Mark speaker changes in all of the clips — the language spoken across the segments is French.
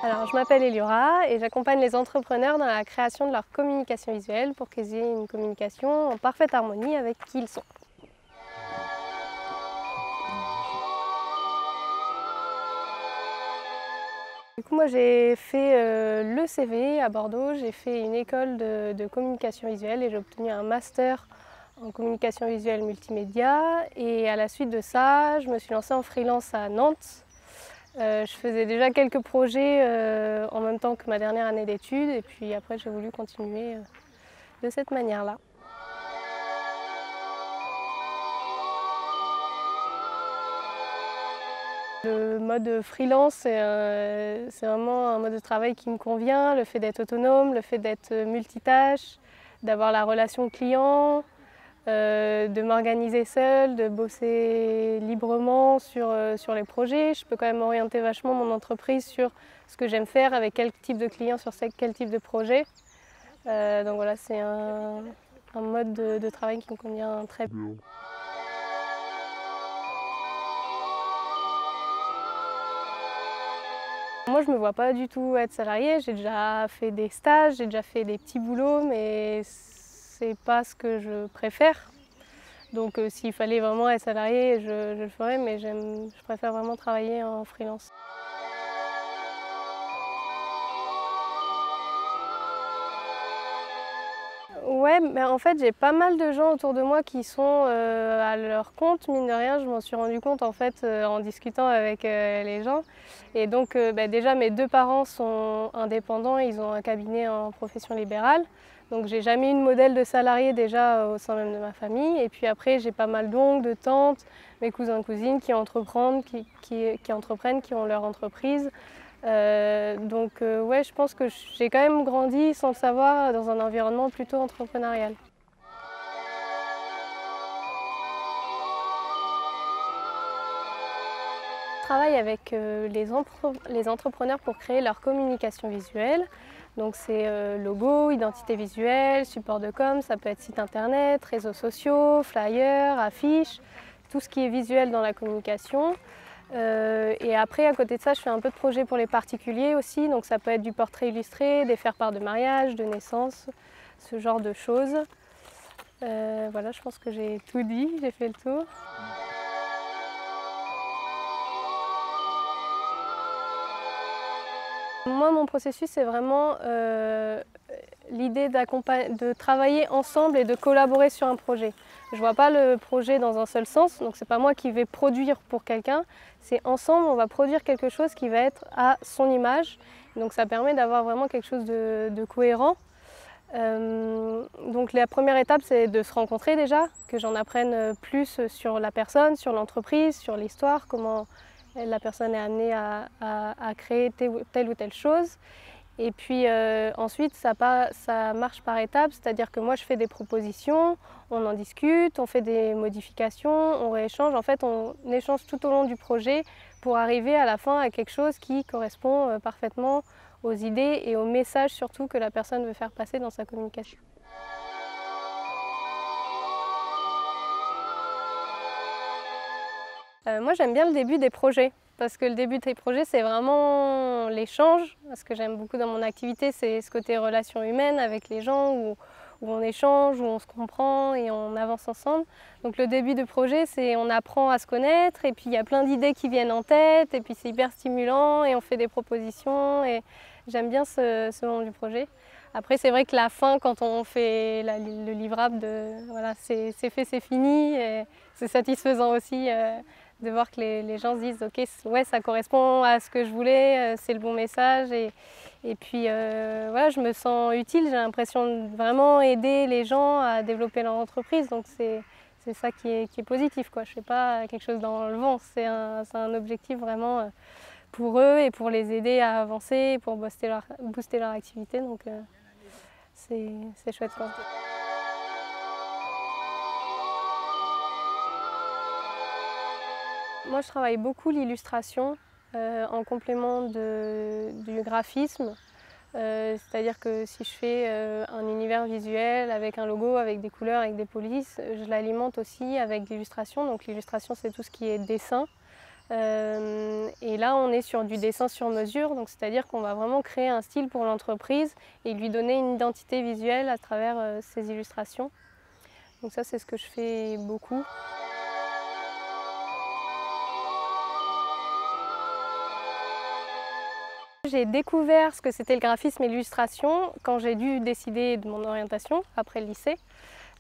Speaker 1: Alors, je m'appelle Eliora et j'accompagne les entrepreneurs dans la création de leur communication visuelle pour qu'ils aient une communication en parfaite harmonie avec qui ils sont. Du coup, moi j'ai fait le CV à Bordeaux, j'ai fait une école de communication visuelle et j'ai obtenu un master en communication visuelle multimédia. Et à la suite de ça, je me suis lancée en freelance à Nantes. Je faisais déjà quelques projets en même temps que ma dernière année d'études et puis après j'ai voulu continuer de cette manière-là. Le mode freelance, c'est vraiment un mode de travail qui me convient, le fait d'être autonome, le fait d'être multitâche, d'avoir la relation client, de m'organiser seule, de bosser librement sur les projets. Je peux quand même orienter vachement mon entreprise sur ce que j'aime faire, avec quel type de client, sur quel type de projet. Donc voilà, c'est un mode de travail qui me convient très bien. Moi, je ne me vois pas du tout être salariée. J'ai déjà fait des stages, j'ai déjà fait des petits boulots, mais c'est pas ce que je préfère. Donc s'il fallait vraiment être salariée, je le ferais, mais je préfère vraiment travailler en freelance. Ouais, mais en fait, j'ai pas mal de gens autour de moi qui sont à leur compte, mine de rien. Je m'en suis rendu compte en fait en discutant avec les gens. Et donc déjà, mes deux parents sont indépendants, ils ont un cabinet en profession libérale. Donc j'ai jamais eu de modèle de salarié déjà au sein même de ma famille. Et puis après, j'ai pas mal d'oncles, de tantes, mes cousins, cousines qui entreprennent, qui ont leur entreprise. Ouais, je pense que j'ai quand même grandi sans le savoir dans un environnement plutôt entrepreneurial. Je travaille avec les entrepreneurs pour créer leur communication visuelle. Donc c'est logo, identité visuelle, support de com, ça peut être site internet, réseaux sociaux, flyers, affiches, tout ce qui est visuel dans la communication. Et après, à côté de ça, je fais un peu de projets pour les particuliers aussi. Donc ça peut être du portrait illustré, des faire-part de mariage, de naissance, ce genre de choses. Voilà, je pense que j'ai tout dit, j'ai fait le tour. Moi, mon processus, c'est vraiment l'idée de travailler ensemble et de collaborer sur un projet. Je ne vois pas le projet dans un seul sens, donc ce n'est pas moi qui vais produire pour quelqu'un, c'est ensemble, on va produire quelque chose qui va être à son image. Donc ça permet d'avoir vraiment quelque chose de cohérent. Donc la première étape, c'est de se rencontrer déjà, que j'en apprenne plus sur la personne, sur l'entreprise, sur l'histoire, comment la personne est amenée à créer telle ou telle chose. Et puis ensuite, ça marche par étapes, c'est-à-dire que moi je fais des propositions, on en discute, on fait des modifications, on rééchange. En fait, on échange tout au long du projet pour arriver à la fin à quelque chose qui correspond parfaitement aux idées et aux messages surtout que la personne veut faire passer dans sa communication. Moi j'aime bien le début des projets parce que le début des projets c'est vraiment l'échange. Ce que j'aime beaucoup dans mon activité c'est ce côté relation humaine avec les gens où on échange, où on se comprend et on avance ensemble. Donc le début de projet c'est on apprend à se connaître et puis il y a plein d'idées qui viennent en tête et puis c'est hyper stimulant et on fait des propositions et j'aime bien ce moment du projet. Après c'est vrai que la fin quand on fait le livrable, voilà, c'est fait, c'est fini et c'est satisfaisant aussi. De voir que les gens se disent ok, ouais, ça correspond à ce que je voulais, c'est le bon message et puis voilà, je me sens utile, j'ai l'impression de vraiment aider les gens à développer leur entreprise, donc c'est ça qui est positif, quoi. Je ne fais pas quelque chose dans le vent, c'est un objectif vraiment pour eux et pour les aider à avancer, pour booster leur activité, donc c'est chouette, quoi. Moi, je travaille beaucoup l'illustration en complément du graphisme. C'est-à-dire que si je fais un univers visuel avec un logo, avec des couleurs, avec des polices, je l'alimente aussi avec l'illustration. Donc l'illustration, c'est tout ce qui est dessin. Et là, on est sur du dessin sur mesure, donc c'est-à-dire qu'on va vraiment créer un style pour l'entreprise et lui donner une identité visuelle à travers ces illustrations. Donc ça, c'est ce que je fais beaucoup. J'ai découvert ce que c'était le graphisme et l'illustration quand j'ai dû décider de mon orientation après le lycée.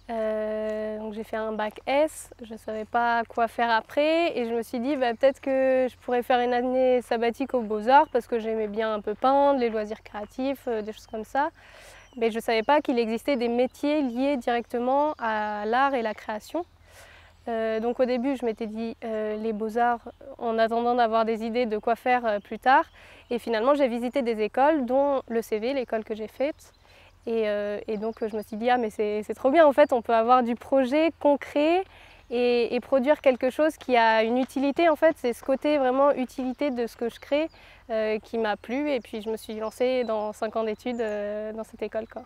Speaker 1: Donc j'ai fait un bac S, je ne savais pas quoi faire après et je me suis dit peut-être que je pourrais faire une année sabbatique aux Beaux-Arts parce que j'aimais bien un peu peindre, les loisirs créatifs, des choses comme ça. Mais je ne savais pas qu'il existait des métiers liés directement à l'art et la création. Donc au début je m'étais dit les Beaux-Arts en attendant d'avoir des idées de quoi faire plus tard. Et finalement j'ai visité des écoles dont le CV, l'école que j'ai faite. Et donc je me suis dit, ah mais c'est trop bien en fait, on peut avoir du projet concret et produire quelque chose qui a une utilité en fait. C'est ce côté vraiment utilité de ce que je crée qui m'a plu et puis je me suis lancée dans 5 ans d'études dans cette école, quoi.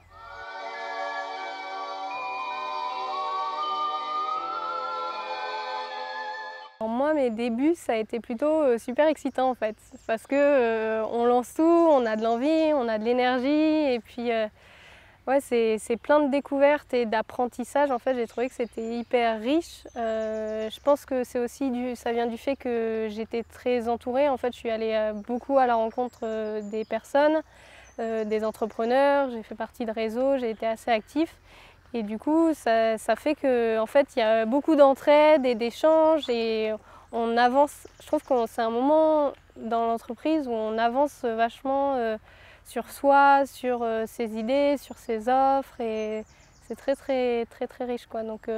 Speaker 1: Alors moi, mes débuts, ça a été plutôt super excitant en fait, parce que on lance tout, on a de l'envie, on a de l'énergie et puis ouais, c'est plein de découvertes et d'apprentissage. En fait, j'ai trouvé que c'était hyper riche. Je pense que c'est aussi ça vient du fait que j'étais très entourée. En fait, je suis allée beaucoup à la rencontre des personnes, des entrepreneurs. J'ai fait partie de réseaux, j'ai été assez active. Et du coup, ça fait que, en fait, il y a beaucoup d'entraide et d'échanges et on avance. Je trouve que c'est un moment dans l'entreprise où on avance vachement sur soi, sur ses idées, sur ses offres et c'est très riche, quoi. Donc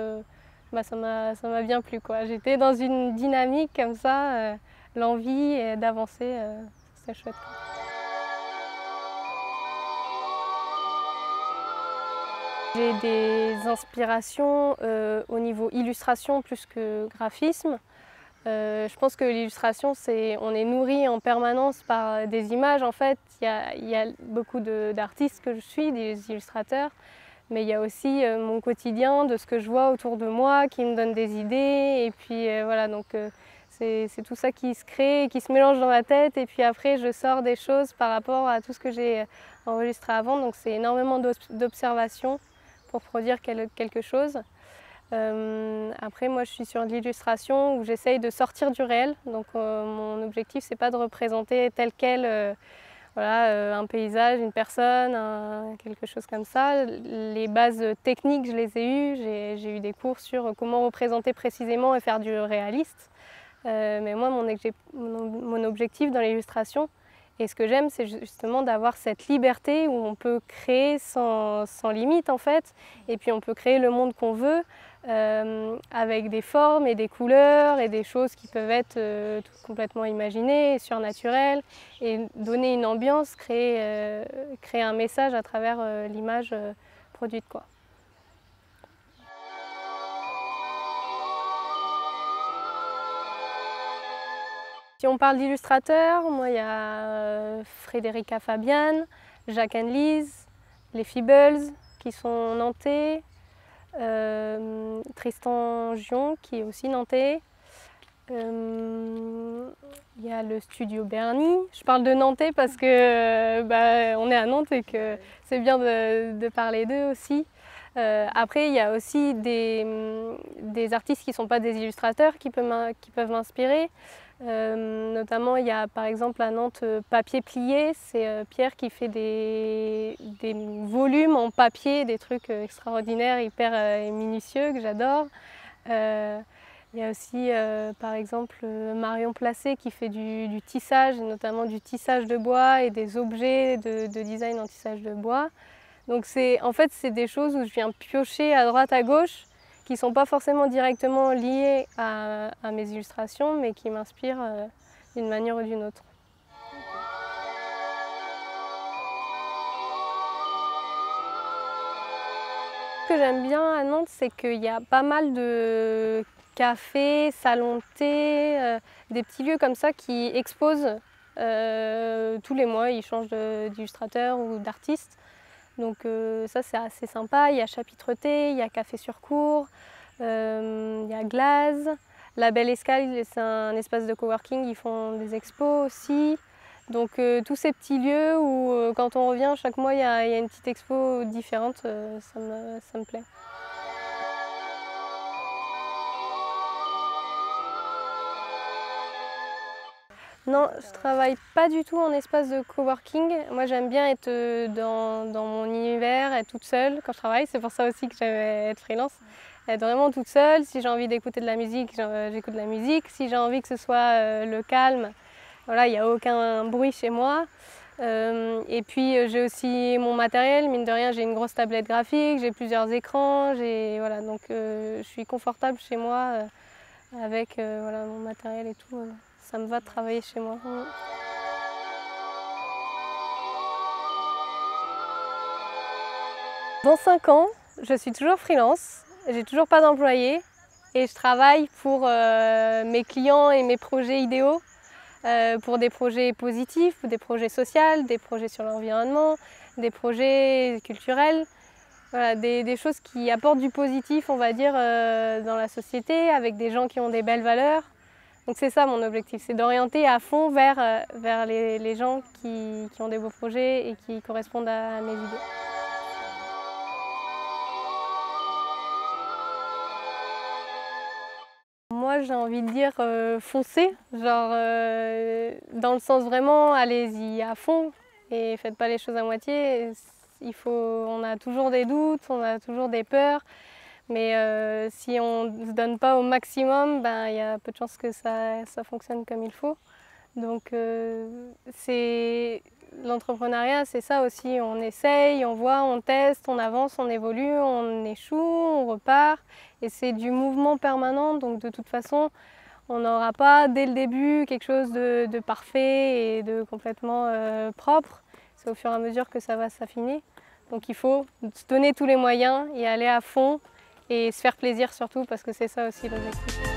Speaker 1: ça m'a bien plu, quoi. J'étais dans une dynamique comme ça, l'envie d'avancer, c'est chouette, quoi. J'ai des inspirations au niveau illustration plus que graphisme. Je pense que l'illustration, on est nourri en permanence par des images. En fait, il y a beaucoup d'artistes que je suis, des illustrateurs, mais il y a aussi mon quotidien, de ce que je vois autour de moi, qui me donne des idées. Et puis voilà, donc c'est tout ça qui se crée, qui se mélange dans ma tête. Et puis après, je sors des choses par rapport à tout ce que j'ai enregistré avant. Donc c'est énormément d'observations pour produire quelque chose. Après, moi, je suis sur de l'illustration où j'essaye de sortir du réel. Donc, mon objectif, c'est pas de représenter tel quel voilà, un paysage, une personne, quelque chose comme ça. Les bases techniques, je les ai eues. J'ai eu des cours sur comment représenter précisément et faire du réaliste. Mais moi, mon objectif dans l'illustration, et ce que j'aime, c'est justement d'avoir cette liberté où on peut créer sans limite en fait. Et puis on peut créer le monde qu'on veut avec des formes et des couleurs et des choses qui peuvent être complètement imaginées, surnaturelles. Et donner une ambiance, créer un message à travers l'image produite, quoi. Si on parle d'illustrateurs, moi il y a Frédérica Fabian, Jacques Lise, les Feebles qui sont nantais, Tristan Gion qui est aussi nantais. Il y a le studio Bernie. Je parle de nantais parce que on est à Nantes et que c'est bien de parler d'eux aussi. Après, il y a aussi des artistes qui ne sont pas des illustrateurs qui peuvent m'inspirer. Notamment, il y a par exemple à Nantes Papier Plié, c'est Pierre qui fait des volumes en papier, des trucs extraordinaires, hyper minutieux que j'adore. Il y a aussi par exemple Marion Placé qui fait du tissage, notamment du tissage de bois et des objets de design en tissage de bois. Donc en fait, c'est des choses où je viens piocher à droite à gauche qui ne sont pas forcément directement liées à mes illustrations, mais qui m'inspirent d'une manière ou d'une autre. Ce que j'aime bien à Nantes, c'est qu'il y a pas mal de cafés, salons de thé, des petits lieux comme ça qui exposent tous les mois, ils changent d'illustrateur ou d'artiste. Donc ça c'est assez sympa, il y a Chapitre Thé, il y a Café sur Cours, il y a Glaze, La Belle Escale, c'est un espace de coworking, ils font des expos aussi. Donc tous ces petits lieux où quand on revient, chaque mois, il y a une petite expo différente, ça me plaît. Non, je travaille pas du tout en espace de coworking. Moi, j'aime bien être dans mon univers, être toute seule quand je travaille. C'est pour ça aussi que j'aime être freelance. Être vraiment toute seule. Si j'ai envie d'écouter de la musique, j'écoute de la musique. Si j'ai envie que ce soit le calme, voilà, il n'y a aucun bruit chez moi. Et puis j'ai aussi mon matériel, mine de rien, j'ai une grosse tablette graphique, j'ai plusieurs écrans, voilà, donc je suis confortable chez moi avec voilà, mon matériel et tout. Ça me va de travailler chez moi. Dans 5 ans, je suis toujours freelance, j'ai toujours pas d'employé et je travaille pour mes clients et mes projets idéaux, pour des projets positifs, pour des projets sociaux, des projets sur l'environnement, des projets culturels. Voilà, des choses qui apportent du positif, on va dire, dans la société, avec des gens qui ont des belles valeurs. Donc c'est ça mon objectif, c'est d'orienter à fond vers les gens qui ont des beaux projets et qui correspondent à mes idées. Moi j'ai envie de dire foncez, genre dans le sens vraiment allez-y à fond et faites pas les choses à moitié. On a toujours des doutes, on a toujours des peurs. Mais si on ne se donne pas au maximum, ben, y a peu de chances que ça fonctionne comme il faut. Donc l'entrepreneuriat, c'est ça aussi. On essaye, on voit, on teste, on avance, on évolue, on échoue, on repart. Et c'est du mouvement permanent. Donc de toute façon, on n'aura pas dès le début quelque chose de parfait et de complètement propre. C'est au fur et à mesure que ça va s'affiner. Donc il faut se donner tous les moyens et aller à fond. Et se faire plaisir surtout parce que c'est ça aussi l'objectif.